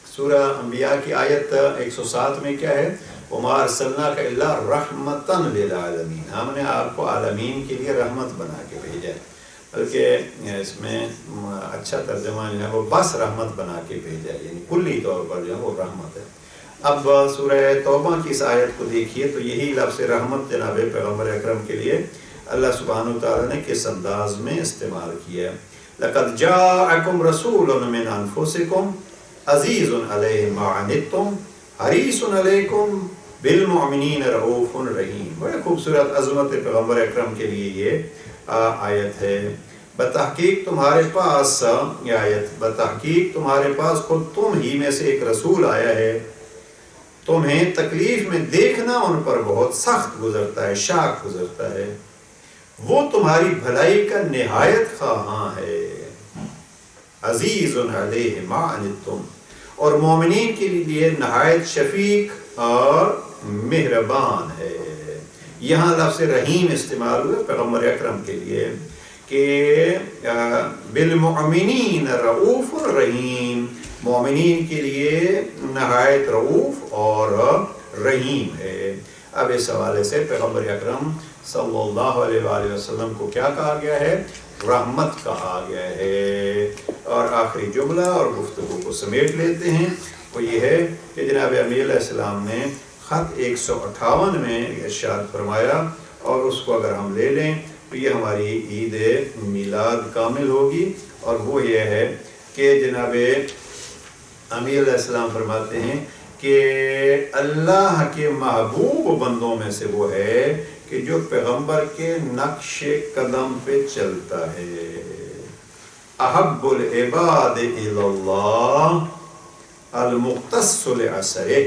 سورہ انبیاء کی آیت 107 میں کیا ہے، وَمَا أَرْسَلْنَاكَ إِلَّا رَحْمَةً لِلْعَالَمِينَ، ہم نے آپ کو عالمین کے لیے رحمت بنا کے بھیجا ہے، بلکہ اس میں اچھا ترجمہ جو ہے وہ بس رحمت بنا کے بھیجا ہے، یعنی کلی طور پر جو ہے وہ رحمت ہے۔ اب سورہ توبہ کی اس آیت کو دیکھیے تو یہی لفظ رحمت جناب پیغمبر اکرم کے لیے اللہ سبحانہ وتعالیٰ نے کس انداز میں استعمال کیا ہے، لَقَدْ جَاءَكُمْ رَسُولٌ مِّنْ أَنفُسِكُمْ عَزِيزٌ عَلَيْهِ مَا عَنِتُّمْ حَرِيصٌ عَلَيْكُمْ بِالْمُؤْمِنِينَ رَءُوفٌ رَحِيمٌ۔ بڑے خوبصورت عظمت پیغمبر اکرم کے لیے یہ آیت ہے۔ بتحقیق تمہارے پاس، یہ آیت، بتحقیق تمہارے پاس خود تم ہی میں سے ایک رسول آیا ہے، تمہیں تکلیف میں دیکھنا ان پر بہت سخت گزرتا ہے، شاق گزرتا ہے، وہ تمہاری بھلائی کا نہایت خواہاں ہے، عزیز علیہ ما عنتم، اور مومنین کے لیے نہایت شفیق اور مہربان ہے۔ یہاں لفظ رحیم استعمال ہوئے پیغمبر اکرم کے لیے کہ بالمؤمنین رؤوف رحیم، مومنین کے لیے نہایت رؤوف اور رحیم ہے۔ اب اس حوالے سے پیغمبر اکرم صلی اللہ علیہ وآلہ وسلم کو کیا کہا گیا ہے، رحمت کہا گیا ہے۔ اور آخری جملہ اور گفتگو کو سمیٹ لیتے ہیں، وہ یہ ہے کہ جناب امیر علیہ السلام نے خط 158 میں ارشاد فرمایا، اور اس کو اگر ہم لے لیں تو یہ ہماری عید میلاد کامل ہوگی، اور وہ یہ ہے کہ جناب امیر علیہ السلام فرماتے ہیں کہ اللہ کے محبوب بندوں میں سے وہ ہے کہ جو پیغمبر کے نقش قدم پہ چلتا ہے۔ احب العباد الی اللہ المختص لعصرہ،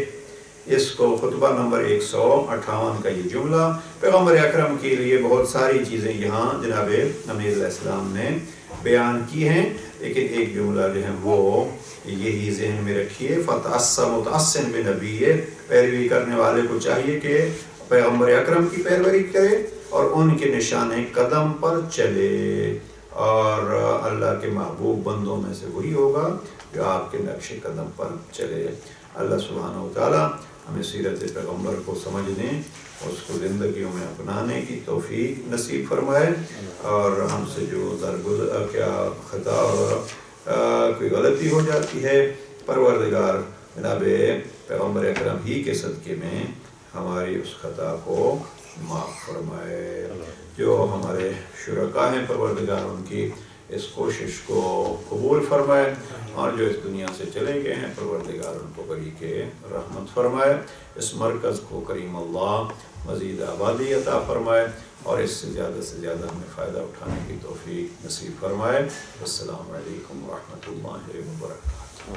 اس کو خطبہ نمبر 158 کا یہ جملہ پیغمبر اکرم کے لیے بہت ساری چیزیں یہاں جناب امیر علیہ السلام نے بیان کی ہیں، لیکن ایک جملہ جو ہے وہ یہی ذہن میں رکھیے، فَتَأَسَّ مُتَأَسِّن بِنَبِيِّهِ، پیروی کرنے والے کو چاہیے کہ پیغمبر اکرم کی پیروی کرے اور ان کے نشان قدم پر چلے، اور اللہ کے محبوب بندوں میں سے وہی ہوگا جو آپ کے نقش قدم پر چلے۔ اللہ سبحانہ وتعالی ہمیں سیرت پیغمبر کو سمجھنے، اس کو زندگیوں میں اپنانے کی توفیق نصیب فرمائے، اور ہم سے جو درگزر کیا خطا اور کوئی غلطی ہو جاتی ہے، پروردگار جناب پیغمبر اکرم ہی کے صدقے میں ہماری اس خطا کو معاف فرمائے۔ جو ہمارے شرکاء ہیں پروردگار ان کی اس کوشش کو قبول فرمائے، اور جو اس دنیا سے چلے گئے ہیں پروردگار ان کو بری کے رحمت فرمائے۔ اس مرکز کو کریم اللہ مزید آبادی عطا فرمائے، اور اس سے زیادہ ہمیں فائدہ اٹھانے کی توفیق نصیب فرمائے۔ السلام علیکم ورحمۃ اللہ وبرکاتہ۔